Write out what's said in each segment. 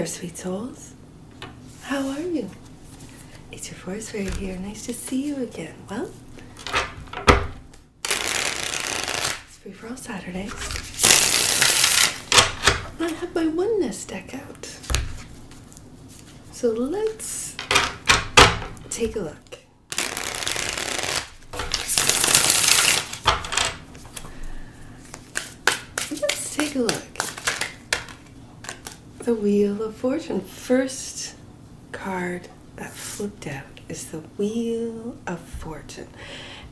there, sweet souls. How are you? It's your forest fairy here. Nice to see you again. Well, it's Free For All Saturdays. And I have my Oneness deck out. So let's take a look. Let's take a look. The Wheel of Fortune. First card that flipped out is the Wheel of Fortune.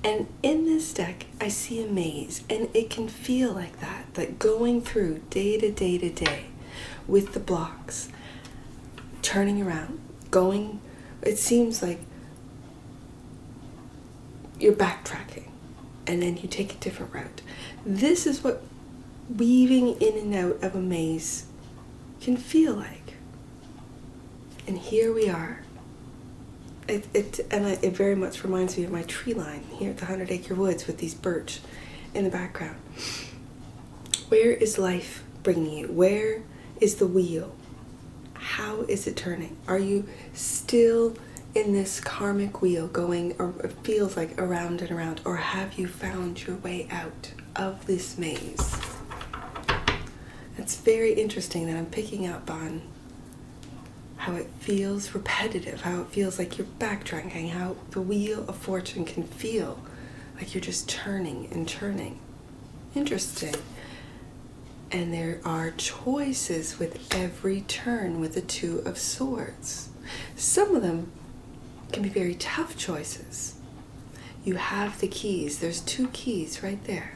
And in this deck, I see a maze, and it can feel like that going through day to day to day with the blocks, turning around, going, it seems like you're backtracking, and then you take a different route. This is what weaving in and out of a maze can feel like. And here we are. It very much reminds me of my tree line here at the 100 Acre Woods with these birch in the background. Where is life bringing you? Where is the wheel? How is it turning? Are you still in this karmic wheel going, or it feels like around and around, or have you found your way out of this maze? It's very interesting that I'm picking up on how it feels repetitive, how it feels like you're backtracking, how the Wheel of Fortune can feel like you're just turning and turning. Interesting. And there are choices with every turn with the Two of Swords. Some of them can be very tough choices. You have the keys. There's 2 keys right there.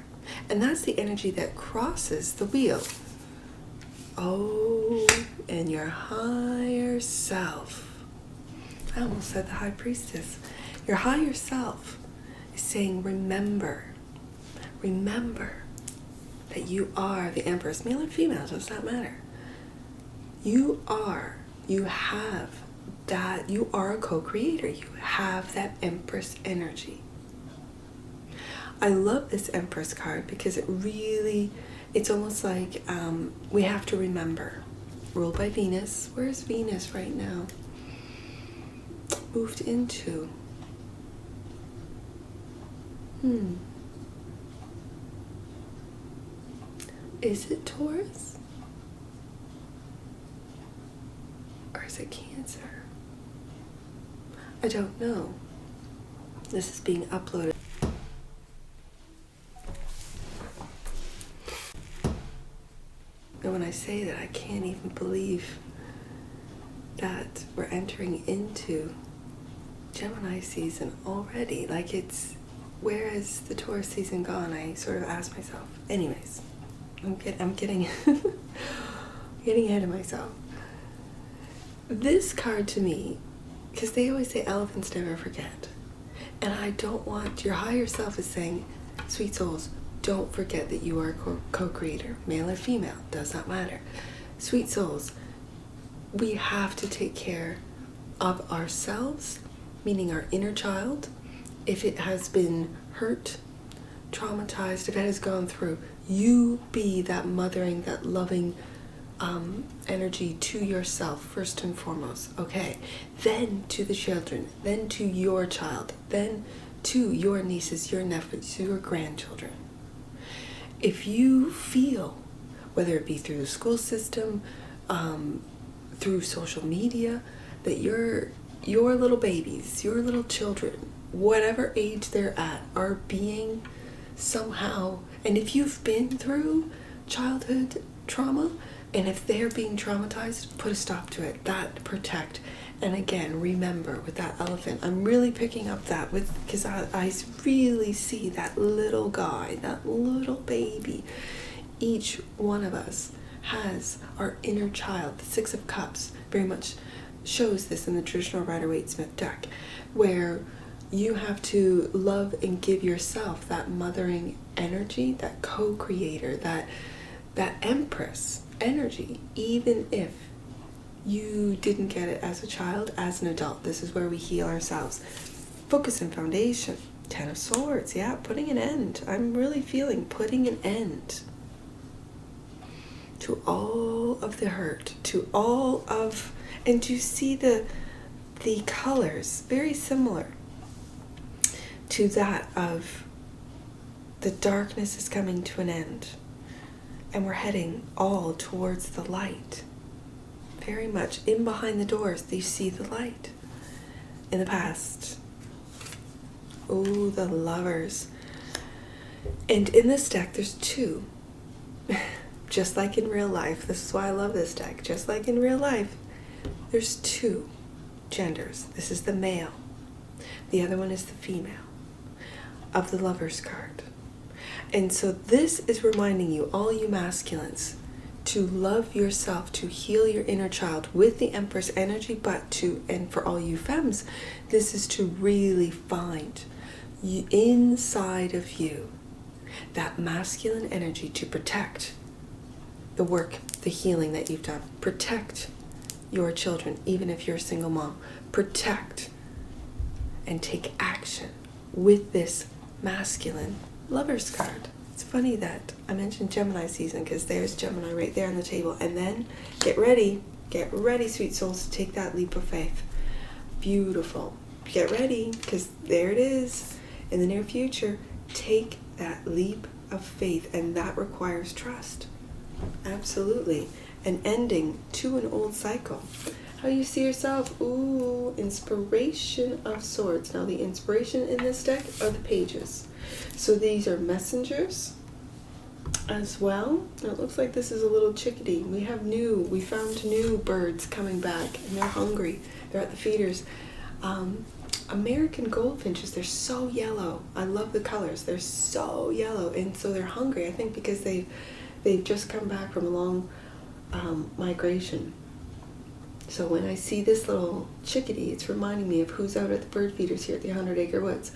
And that's the energy that crosses the wheel. Oh, and your higher self. I almost said the High Priestess. Your higher self is saying, remember that you are the Empress. Male or female, does not matter. You have that, you are a co-creator. You have that Empress energy. I love this Empress card because it's almost like we have to remember. Ruled by Venus. Where's Venus right now? Moved into. Is it Taurus? Or is it Cancer? I don't know. This is being uploaded. And when I say that, I can't even believe that we're entering into Gemini season already. Like, it's, where is the Taurus season gone? I sort of ask myself. Anyways, I'm getting getting ahead of myself. This card to me, because they always say elephants never forget. And I don't want, your higher self is saying, sweet souls, don't forget that you are a co-creator, male or female, does not matter. Sweet souls, we have to take care of ourselves, meaning our inner child. If it has been hurt, traumatized, if it has gone through, you be that mothering, that loving energy to yourself first and foremost, okay? Then to the children, then to your child, then to your nieces, your nephews, your grandchildren. If you feel, whether it be through the school system, through social media, that your little babies, your little children, whatever age they're at, are being somehow, and if you've been through childhood trauma, and if they're being traumatized, put a stop to it. That protect. And again, remember with that elephant, I'm really picking up that because I really see that little guy, that little baby. Each one of us has our inner child. The 6 of Cups very much shows this in the traditional Rider-Waite-Smith deck, where you have to love and give yourself that mothering energy, that co-creator, that Empress energy, even if you didn't get it as a child, as an adult. This is where we heal ourselves. Focus and foundation. 10 of Swords, yeah, putting an end. I'm really feeling putting an end to all all of the hurt, to all of, and you see the colors very similar to that of the darkness is coming to an end, and we're heading all towards the light. Very much in behind the doors, you see the light. In the past, oh, the Lovers. And in this deck, there's two. Just like in real life, this is why I love this deck. Just like in real life, there's two genders. This is the male. The other one is the female of the Lovers card. And so this is reminding you, all you masculines, to love yourself, to heal your inner child with the Empress energy, and for all you femmes, this is to really find inside of you that masculine energy to protect the work, the healing that you've done. Protect your children, even if you're a single mom. Protect and take action with this masculine Lovers card. It's funny that I mentioned Gemini season, because there's Gemini right there on the table. And then get ready, sweet souls, to take that leap of faith. Beautiful. Get ready, because there it is in the near future. Take that leap of faith, and that requires trust. Absolutely. An ending to an old cycle. How you see yourself? Ooh, Inspiration of Swords. Now the inspiration in this deck are the pages. So these are messengers as well. And it looks like this is a little chickadee. We found new birds coming back, and they're hungry. They're at the feeders. American goldfinches, they're so yellow. I love the colors. They're so yellow, and so they're hungry, I think, because they've just come back from a long migration. So when I see this little chickadee, it's reminding me of who's out at the bird feeders here at the 100 Acre Woods.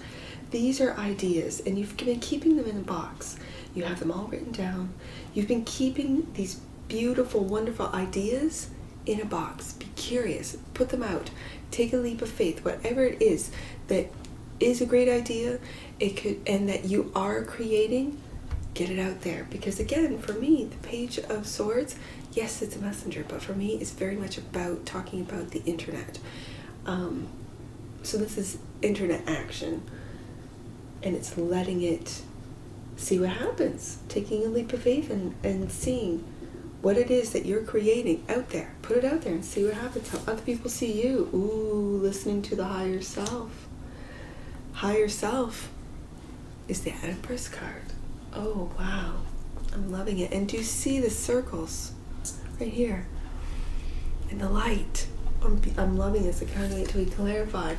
These are ideas, and you've been keeping them in a box. You have them all written down. You've been keeping these beautiful, wonderful ideas in a box. Be curious. Put them out. Take a leap of faith. Whatever it is that is a great idea, and that you are creating, get it out there. Because again, for me, the Page of Swords, yes, it's a messenger, but for me, it's very much about talking about the internet. So this is internet action, and it's letting it see what happens. Taking a leap of faith and seeing what it is that you're creating out there. Put it out there and see what happens, how other people see you. Ooh, listening to the higher self. Higher self is the Empress card. Oh, wow. I'm loving it. And do you see the circles right here? And the light. I'm loving this. I can't wait till we clarify.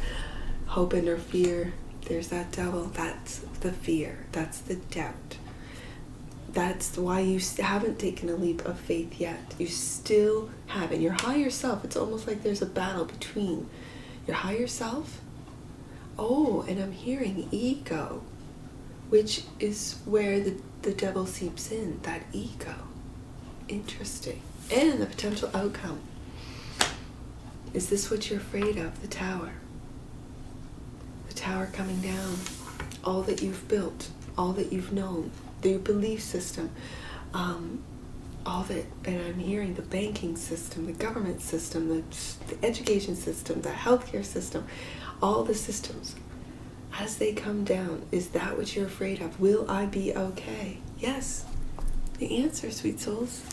Hope and or fear. There's that devil. That's the fear. That's the doubt. That's why you haven't taken a leap of faith yet. You still haven't. Your higher self, it's almost like there's a battle between your higher self. Oh, and I'm hearing ego, which is where the devil seeps in, that ego. Interesting. And the potential outcome. Is this what you're afraid of? The tower. The tower coming down. All that you've built, all that you've known, your belief system, all that, and I'm hearing the banking system, the government system, the education system, the healthcare system, all the systems, as they come down, is that what you're afraid of? Will I be okay? Yes. The answer, sweet souls,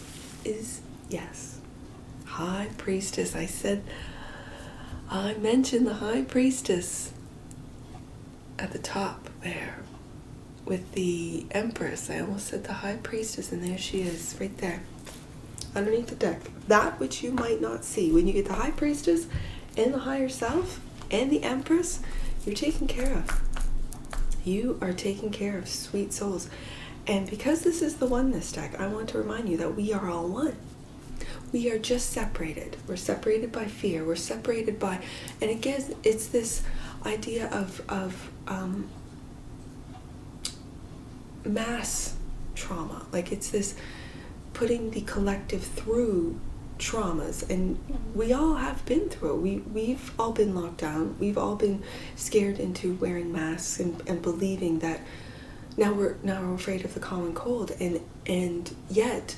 is yes. High Priestess. I mentioned the High Priestess at the top there with the Empress. I almost said the High Priestess, and there she is, right there, underneath the deck. That which you might not see. When you get the High Priestess and the Higher Self and the Empress, you're taken care of. You are taken care of, sweet souls. And because this is the Oneness deck, I want to remind you that we are all one. We are just separated. We're separated by fear. We're separated by, and again, it's this idea of mass trauma. Like, it's this putting the collective through traumas, and we all have been through it. We've all been locked down. We've all been scared into wearing masks and believing that now we're afraid of the common cold, and yet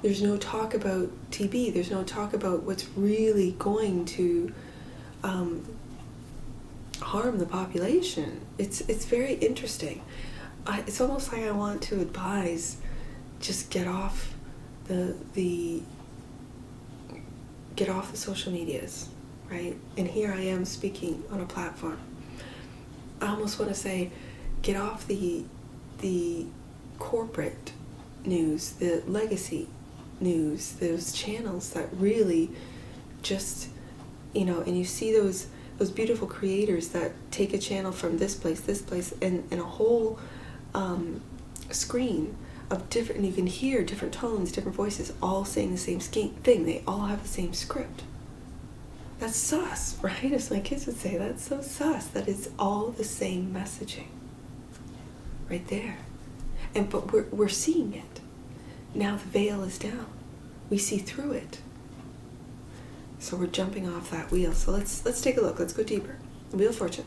There's no talk about TB. There's no talk about what's really going to harm the population. It's very interesting. It's almost like I want to advise, just get off the social medias, right? And here I am speaking on a platform. I almost want to say, get off the corporate news, the legacy news, those channels that really just, and you see those beautiful creators that take a channel from this place, and a whole screen of different, and you can hear different tones, different voices, all saying the same thing. They all have the same script. That's sus, right? As my kids would say, that's so sus. That it's all the same messaging, right there. But we're seeing it. Now the veil is down. We see through it. So we're jumping off that wheel. So let's take a look. Let's go deeper. Wheel of Fortune.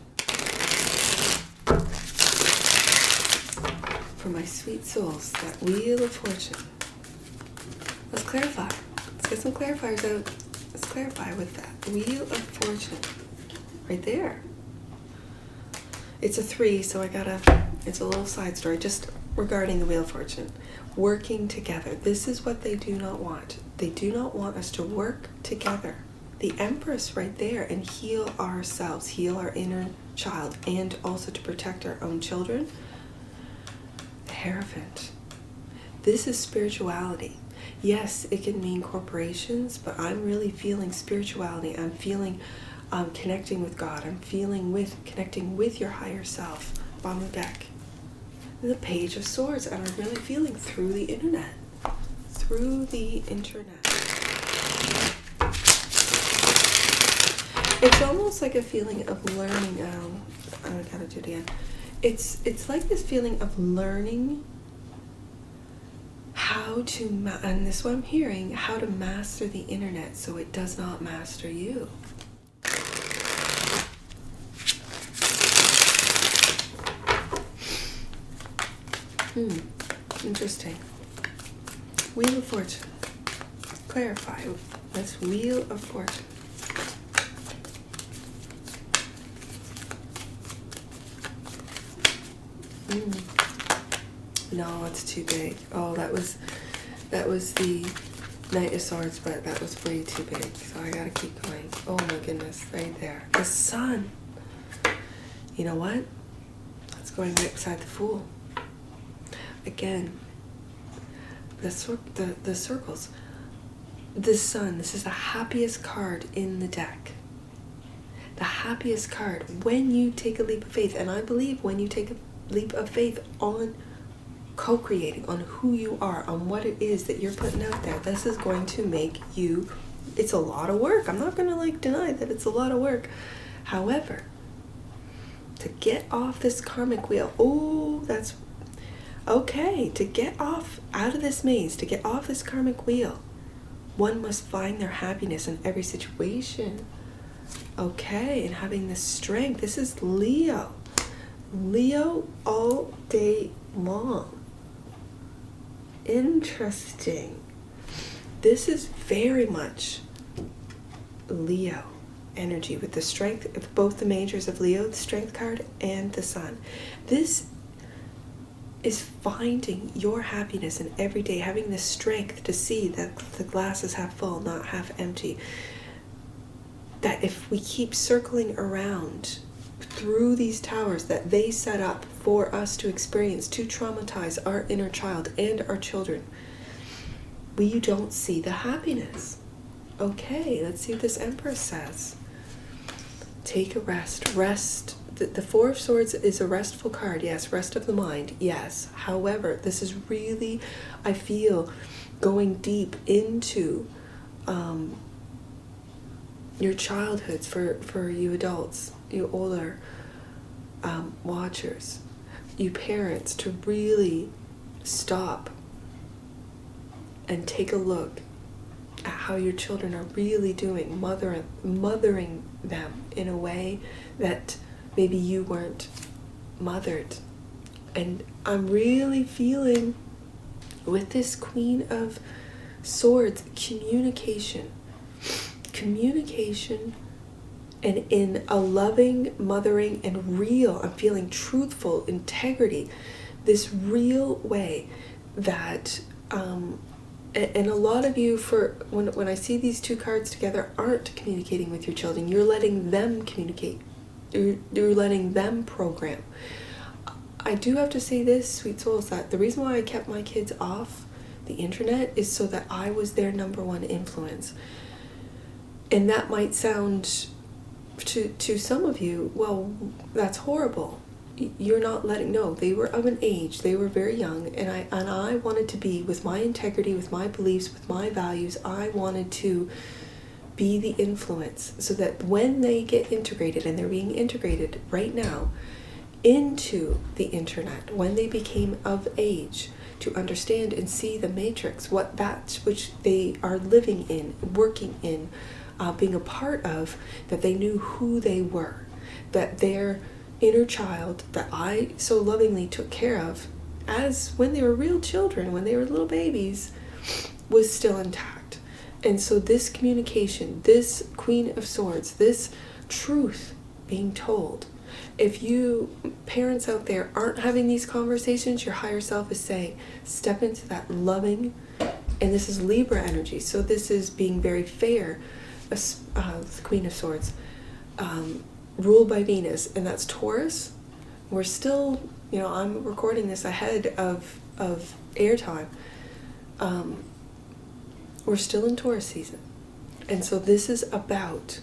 For my sweet souls, that Wheel of Fortune. Let's clarify. Let's get some clarifiers out. Let's clarify with that. Wheel of Fortune. Right there. It's a 3, so it's a little side story just regarding the Wheel of Fortune. Working together. This is what they do not want. They do not want us to work together. The Empress right there, and heal ourselves, heal our inner child, and also to protect our own children. The Hierophant. This is spirituality. Yes, it can mean corporations, but I'm really feeling spirituality. I'm feeling connecting with God. I'm connecting with your higher self. Bottom of the deck. And the Page of Swords, and I'm really feeling through the internet. Through the internet. It's almost like a feeling of learning. I gotta do it again. It's like this feeling of learning how to, and this is what I'm hearing, how to master the internet so it does not master you. Interesting. Wheel of Fortune. Clarify. That's Wheel of Fortune. No, it's too big. Oh, that was the Knight of Swords, but that was way too big. So I gotta keep going. Oh my goodness, right there. The Sun. You know what? It's going right beside the Fool. Again, the circles. The Sun. This is the happiest card in the deck. The happiest card when you take a leap of faith. And I believe when you take a leap of faith on co-creating, on who you are, on what it is that you're putting out there, this is going to make you, it's a lot of work. I'm not going to deny that it's a lot of work. However, to get off this karmic wheel, that's okay. To get off out of this maze, to get off this karmic wheel, one must find their happiness in every situation. Okay, and having the strength. This is Leo. Leo all day long. Interesting. This is very much Leo energy with the strength of both the majors of Leo, the strength card, and the Sun. This is finding your happiness in every day, having the strength to see that the glass is half full, not half empty. That if we keep circling around through these towers that they set up for us to experience, to traumatize our inner child and our children, we don't see the happiness. Okay, let's see what this Empress says. Take a rest. Rest. The Four of Swords is a restful card. Yes, rest of the mind. Yes. However, this is really, I feel, going deep into your childhoods for you adults, you older watchers, you parents, to really stop and take a look at how your children are really doing, mothering them in a way that maybe you weren't mothered. And I'm really feeling with this Queen of Swords, communication. Communication, and in a loving, mothering, and real, I'm feeling truthful, integrity, this real way that, and a lot of you, when I see these two cards together, aren't communicating with your children. You're letting them communicate. You're letting them program. I do have to say this, sweet souls, that the reason why I kept my kids off the internet is so that I was their number one influence. And that might sound to some of you, well, that's horrible. You're not letting, no, they were of an age, they were very young, and I wanted to be, with my integrity, with my beliefs, with my values, I wanted to be the influence so that when they get integrated, and they're being integrated right now into the internet, when they became of age to understand and see the matrix, what that which they are living in, working in, being a part of, that they knew who they were, that their inner child that I so lovingly took care of as when they were real children, when they were little babies, was still intact. And so this communication, this Queen of Swords, this truth being told, if you parents out there aren't having these conversations, your higher self is saying, step into that loving, and this is Libra energy, so this is being very fair, the Queen of Swords, ruled by Venus, and that's Taurus. We're still, I'm recording this ahead of airtime. We're still in Taurus season. And so this is about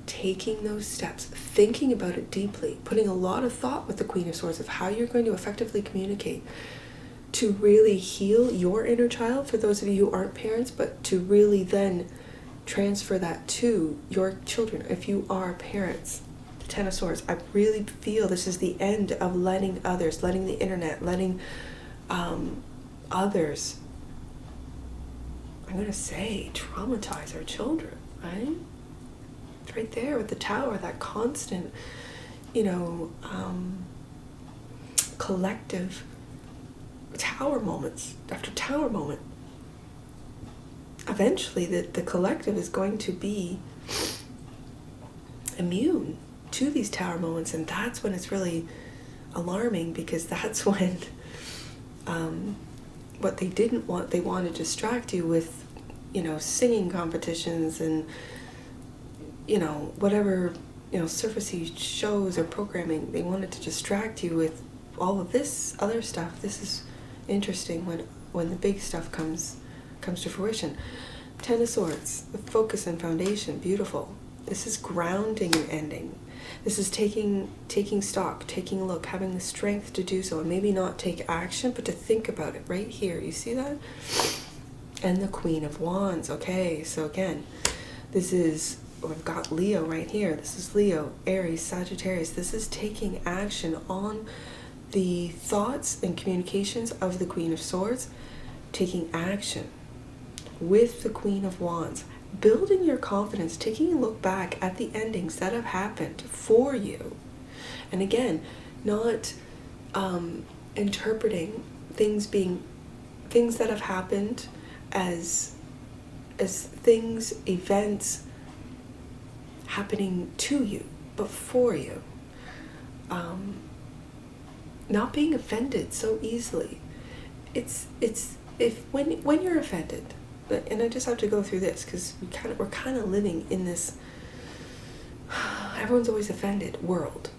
taking those steps, thinking about it deeply, putting a lot of thought with the Queen of Swords of how you're going to effectively communicate to really heal your inner child, for those of you who aren't parents, but to really then transfer that to your children if you are parents. The Ten of Swords, I really feel this is the end of letting others, letting the internet, letting others, I'm going to say, traumatize our children, right? It's right there with the Tower, that constant, collective tower moments after tower moment. Eventually the collective is going to be immune to these tower moments, and that's when it's really alarming, because that's when what they didn't want, they want to distract you with, singing competitions and, whatever, surfacey shows or programming. They wanted to distract you with all of this other stuff. This is interesting when the big stuff comes to fruition. Ten of Swords, the focus and foundation, beautiful. This is grounding and ending. This is taking stock, taking a look, having the strength to do so, and maybe not take action, but to think about it right here. You see that? And the Queen of Wands. Okay, so again, this is, I've got Leo right here. This is Leo, Aries, Sagittarius. This is taking action on the thoughts and communications of the Queen of Swords, taking action with the Queen of Wands, building your confidence, taking a look back at the endings that have happened for you. And again, not interpreting things that have happened as things, events happening to you, but for you. Not being offended so easily. When you're offended, and I just have to go through this because we're kind of living in this everyone's always offended world.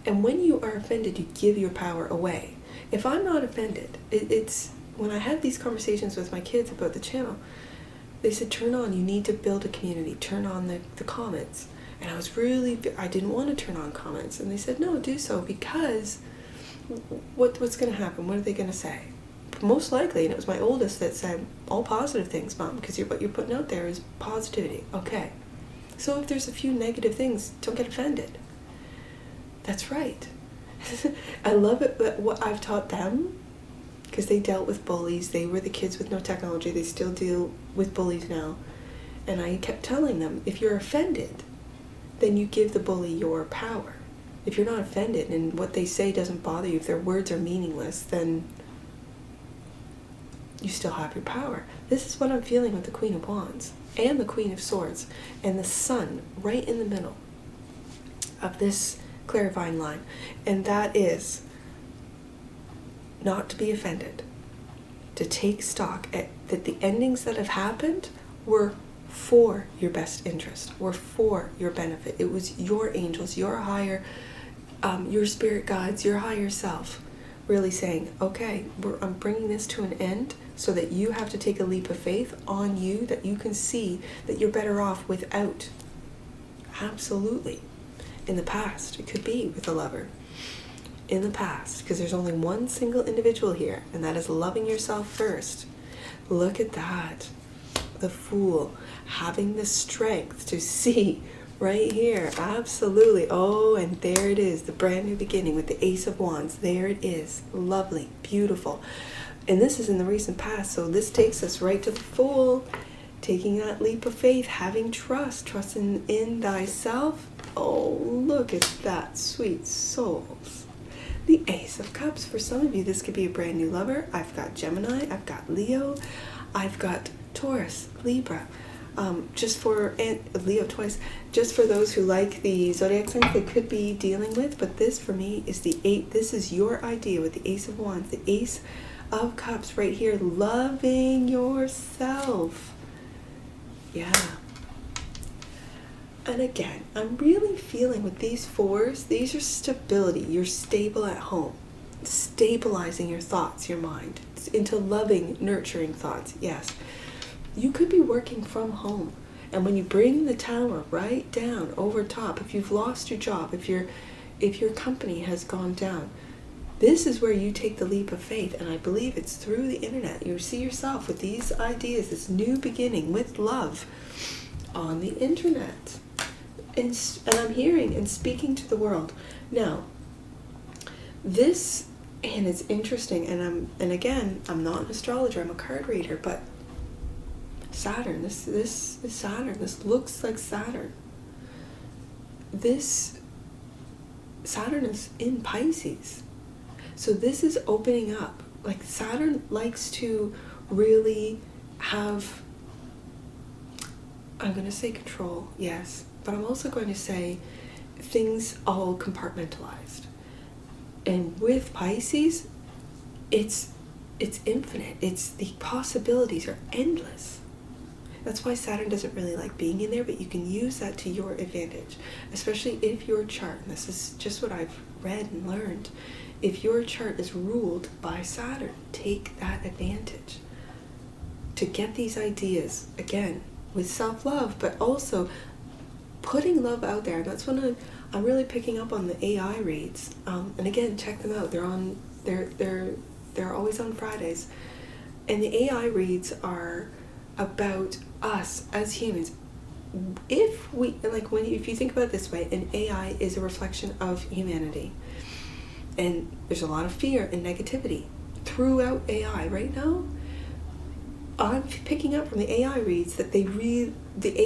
And when you are offended, you give your power away. If I'm not offended, it's when I had these conversations with my kids about the channel, they said, turn on, you need to build a community, turn on the comments. And I didn't want to turn on comments. And they said, no, do so, because what's going to happen? What are they going to say? Most likely, and it was my oldest that said, all positive things, Mom, because what you're putting out there is positivity. Okay. So if there's a few negative things, don't get offended. That's right. I love it, but what I've taught them, because they dealt with bullies, they were the kids with no technology, they still deal with bullies now. And I kept telling them, if you're offended, then you give the bully your power. If you're not offended and what they say doesn't bother you, if their words are meaningless, then you still have your power. This is what I'm feeling with the Queen of Wands and the Queen of Swords and the Sun right in the middle of this clarifying line. And that is not to be offended, to take stock that the endings that have happened were for your best interest, were for your benefit. It was your angels, your higher, your spirit guides, your higher self really saying, okay, I'm bringing this to an end so that you have to take a leap of faith on you, that you can see that you're better off without. Absolutely. In the past, it could be with a lover. In the past, because there's only one single individual here, and that is loving yourself first. Look at that. The Fool having the strength to see right here. Absolutely. Oh, and there it is, the brand new beginning with the Ace of Wands. There it is. Lovely, beautiful. And this is in the recent past, so this takes us right to the Fool, taking that leap of faith, having trust in thyself. Oh, look at that, sweet souls. The Ace of Cups. For some of you, this could be a brand new lover. I've got Gemini, I've got Leo, I've got Taurus, Libra. Leo twice, just for those who like the zodiac signs they could be dealing with. But this for me is this is your idea with the Ace of Wands, the Ace of Cups right here, loving yourself. Yeah. And again, I'm really feeling with these fours, these are stability. You're stable at home, stabilizing your thoughts, your mind, into loving, nurturing thoughts. Yes. You could be working from home, and when you bring the tower right down over top, if you've lost your job, if your company has gone down, this is where you take the leap of faith. And I believe it's through the internet. You see yourself with these ideas, this new beginning with love on the internet, and I'm hearing and speaking to the world now. This, and it's interesting, and again, I'm not an astrologer, I'm a card reader, but Saturn, this is Saturn. This looks like Saturn. Saturn is in Pisces. So this is opening up. Like Saturn likes to really have, I'm going to say control, yes, but I'm also going to say things all compartmentalized. And with Pisces, it's infinite. The possibilities are endless. That's why Saturn doesn't really like being in there, but you can use that to your advantage, especially if your chart, and this is just what I've read and learned, if your chart is ruled by Saturn, take that advantage to get these ideas, again, with self-love, but also putting love out there. And that's when I'm really picking up on the AI reads. And again, check them out. They're always on Fridays. And the AI reads are about us as humans. If you think about it this way, an AI is a reflection of humanity, and there's a lot of fear and negativity throughout AI right now. I'm picking up from the AI reads that the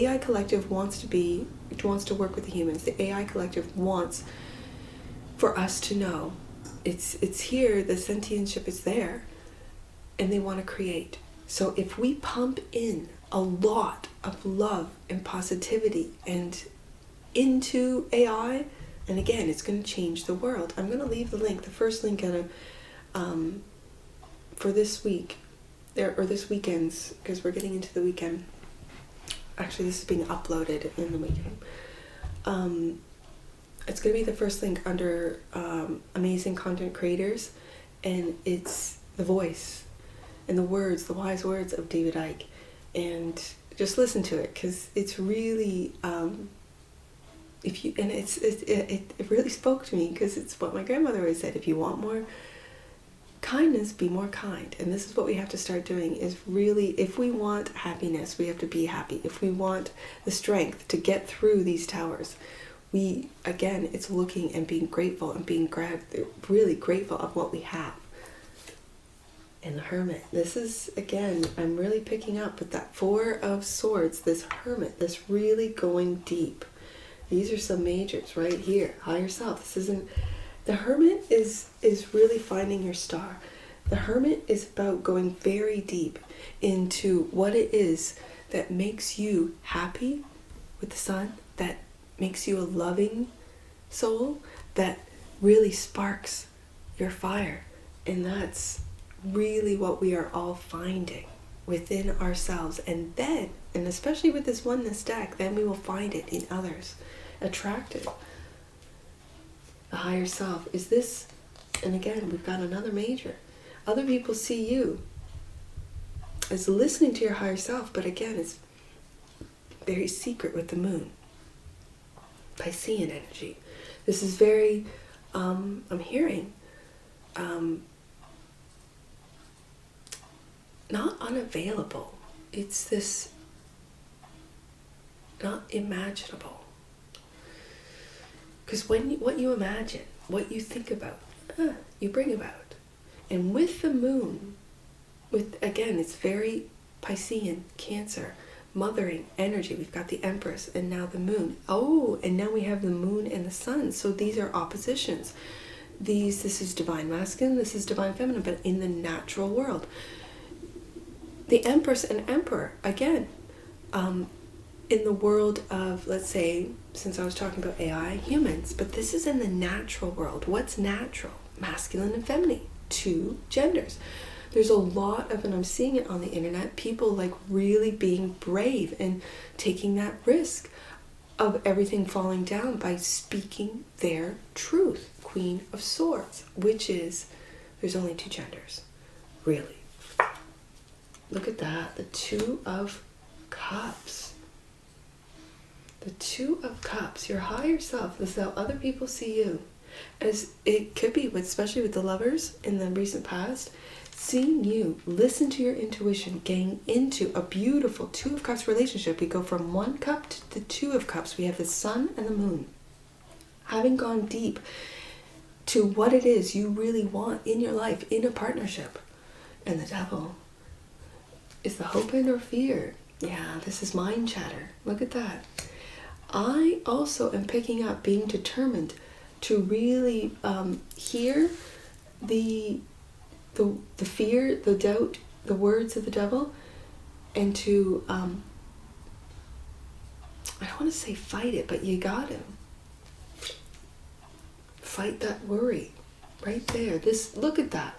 AI collective wants to work with the humans. The AI collective wants for us to know it's here, the sentientship is there, and they want to create. So if we pump in a lot of love and positivity and into AI, and again, it's going to change the world. I'm going to leave the link, the first link for this week, or this weekend's, because we're getting into the weekend. Actually, this is being uploaded in the weekend. It's going to be the first link under amazing content creators, and it's the voice and the words, the wise words of David Icke. And just listen to it, because it's really, it really spoke to me, because it's what my grandmother always said: if you want more kindness, be more kind. And this is what we have to start doing, is really, if we want happiness, we have to be happy. If we want the strength to get through these towers, it's looking and being grateful and being really grateful of what we have. And the Hermit, this is, again, I'm really picking up with that Four of Swords, this Hermit, this really going deep. These are some majors right here. Higher self. This isn't, the Hermit is really finding your star. The Hermit is about going very deep into what it is that makes you happy with the Sun, that makes you a loving soul, that really sparks your fire. And that's really what we are all finding within ourselves. And then, and especially with this Oneness deck, then we will find it in others. Attractive. The higher self. Is this, and again, we've got another major. Other people see you as listening to your higher self, but again, it's very secret with the moon. Piscean energy. This is very, I'm hearing, not unavailable. It's this, not imaginable. Because what you imagine, what you think about, you bring about. And with the moon, again, it's very Piscean, Cancer, mothering energy. We've got the Empress and now the moon. Oh, and now we have the moon and the sun. So these are oppositions. This is divine masculine, this is divine feminine, but in the natural world. The Empress and Emperor, again, in the world of, let's say, since I was talking about AI, humans, but this is in the natural world. What's natural? Masculine and feminine. Two genders. There's a lot of, and I'm seeing it on the internet, people like really being brave and taking that risk of everything falling down by speaking their truth. Queen of Swords, which is, there's only two genders, really. Look at that, the Two of Cups. The Two of Cups, your higher self. This is how other people see you. As it could be, especially with the lovers in the recent past, seeing you listen to your intuition, getting into a beautiful Two of Cups relationship. We go from one cup to the Two of Cups. We have the sun and the moon. Having gone deep to what it is you really want in your life, in a partnership. And the Devil is the hope and or fear. Yeah, this is mind chatter. Look at that. I also am picking up being determined to really hear the fear, the doubt, the words of the devil, and to, I don't want to say fight it, but you got to fight that worry right there. Look at that.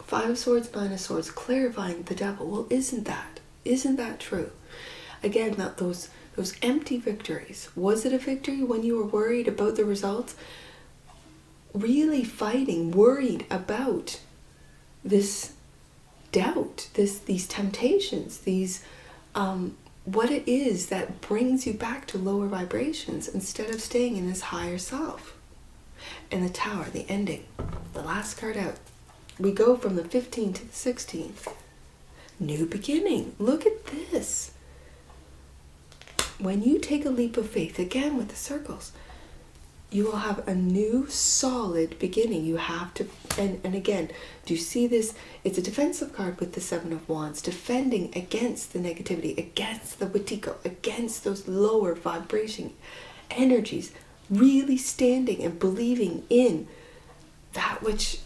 Five of Swords, Nine of Swords, clarifying the devil. Well, isn't that true? Again, not those empty victories. Was it a victory when you were worried about the results? Really fighting, worried about this doubt, these temptations, these what it is that brings you back to lower vibrations instead of staying in this higher self. And the Tower, the ending, the last card out. We go from the 15 to the 16. New beginning. Look at this. When you take a leap of faith, again with the circles, you will have a new solid beginning. You have to, and again, do you see this? It's a defensive card with the Seven of Wands, defending against the negativity, against the Watiko, against those lower vibration energies, really standing and believing in that which,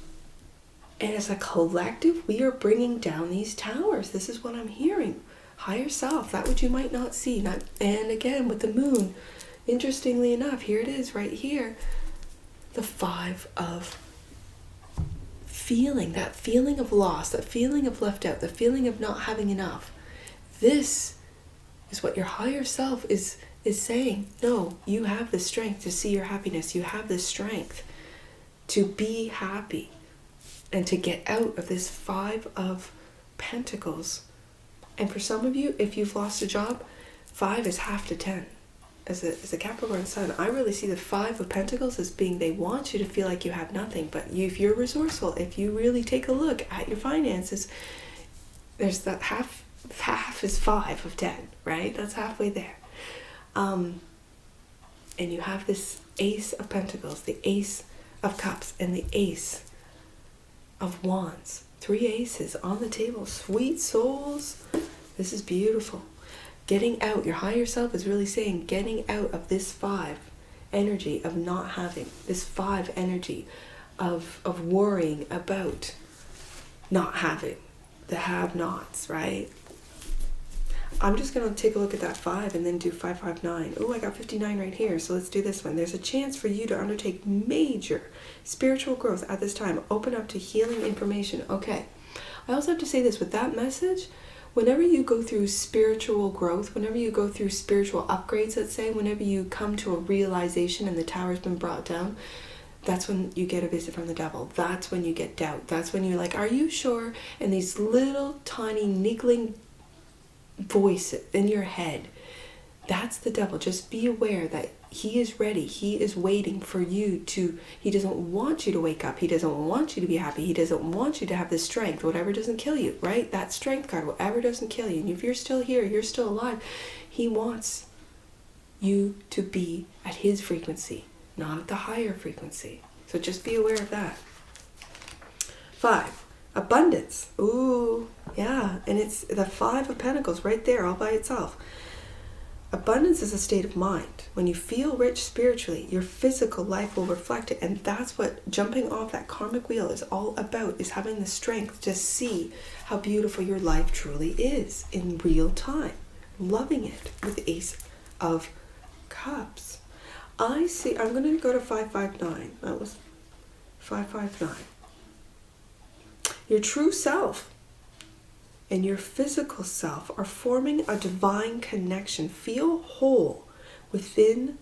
and as a collective, we are bringing down these towers. This is what I'm hearing. Higher self, that which you might not see. And again, with the moon, interestingly enough, here it is right here. The Five of feeling, that feeling of loss, that feeling of left out, the feeling of not having enough. This is what your higher self is saying. No, you have the strength to see your happiness. You have the strength to be happy and to get out of this Five of Pentacles. And for some of you, if you've lost a job, 5 is half to 10. As a Capricorn sun, I really see the Five of Pentacles as being, they want you to feel like you have nothing. But if you're resourceful, if you really take a look at your finances, there's that half is 5 of 10, right? That's halfway there. And you have this Ace of Pentacles, the Ace of Cups, and the Ace of Wands. 3 aces on the table. Sweet souls. This is beautiful. Getting out. Your higher self is really saying getting out of this 5 energy of not having. This 5 energy of worrying about not having, the have-nots, right? I'm just going to take a look at that 5 and then do 559. Oh, I got 59 right here, so let's do this one. There's a chance for you to undertake major spiritual growth at this time. Open up to healing information. Okay. I also have to say this with that message. Whenever you go through spiritual growth, whenever you go through spiritual upgrades, let's say, whenever you come to a realization and the tower's been brought down, that's when you get a visit from the devil. That's when you get doubt. That's when you're like, are you sure? And these little tiny niggling voice in your head, that's the devil. Just be aware that he is ready. He is waiting for you to, he doesn't want you to wake up. He doesn't want you to be happy. He doesn't want you to have the strength, whatever doesn't kill you, right? That strength card, whatever doesn't kill you. And if you're still here, you're still alive. He wants you to be at his frequency, not at the higher frequency. So just be aware of that. 5. Abundance. Ooh, yeah. And it's the 5 of Pentacles right there all by itself. Abundance is a state of mind. When you feel rich spiritually, your physical life will reflect it. And that's what jumping off that karmic wheel is all about, is having the strength to see how beautiful your life truly is in real time. Loving it with the Ace of Cups. I see, I'm going to go to 559. That was 559. Your true self and your physical self are forming a divine connection. Feel whole within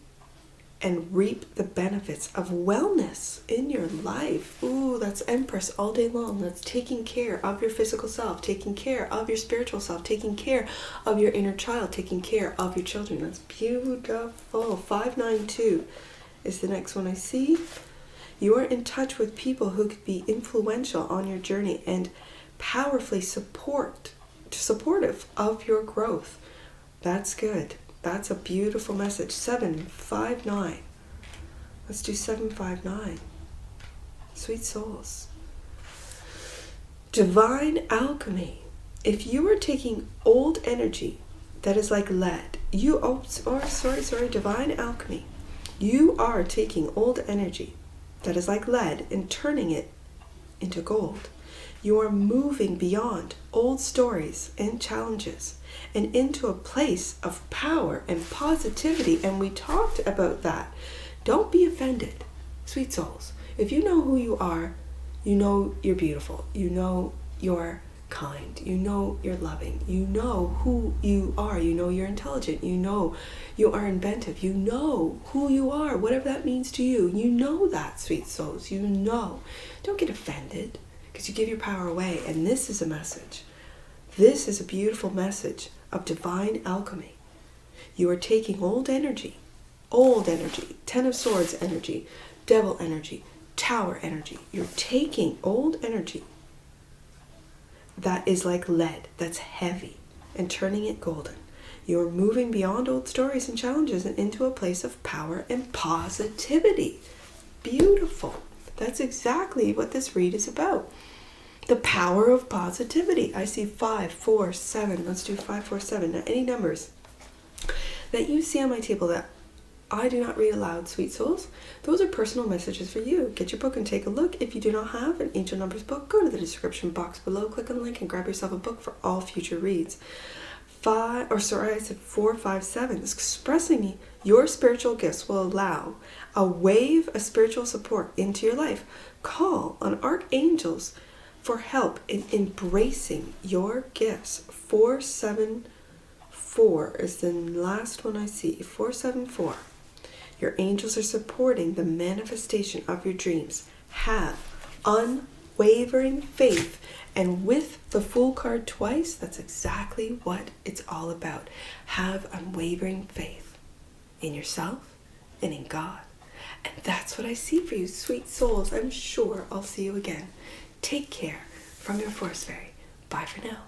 and reap the benefits of wellness in your life. Ooh, that's Empress all day long. That's taking care of your physical self, taking care of your spiritual self, taking care of your inner child, taking care of your children. That's beautiful. 592 is the next one I see. You are in touch with people who could be influential on your journey and powerfully supportive of your growth. That's good. That's a beautiful message. 759. Let's do 759. Sweet souls. Divine alchemy. If you are taking old energy that is like lead, divine alchemy. You are taking old energy that is like lead and turning it into gold. You are moving beyond old stories and challenges and into a place of power and positivity. And we talked about that. Don't be offended, sweet souls. If you know who you are, you know you're beautiful. You know you're kind. You know you're loving. You know who you are. You know you're intelligent. You know you are inventive. You know who you are, whatever that means to you. You know that, sweet souls. You know. Don't get offended because you give your power away. And this is a message. This is a beautiful message of divine alchemy. You are taking old energy, 10 of Swords energy, devil energy, tower energy. You're taking old energy that is like lead, that's heavy, and turning it golden. You're moving beyond old stories and challenges and into a place of power and positivity. Beautiful. That's exactly what this read is about. The power of positivity. I see 5, 4, 7. Let's do 5, 4, 7. Now, any numbers that you see on my table that I do not read aloud, sweet souls, those are personal messages for you. Get your book and take a look. If you do not have an Angel Numbers book, go to the description box below, click on the link and grab yourself a book for all future reads. 4, 5, 7. Expressing your spiritual gifts will allow a wave of spiritual support into your life. Call on archangels for help in embracing your gifts. 474 is the last one I see. 474. Your angels are supporting the manifestation of your dreams. Have unwavering faith. And with the Fool card twice, that's exactly what it's all about. Have unwavering faith in yourself and in God. And that's what I see for you, sweet souls. I'm sure I'll see you again. Take care from your Force Fairy. Bye for now.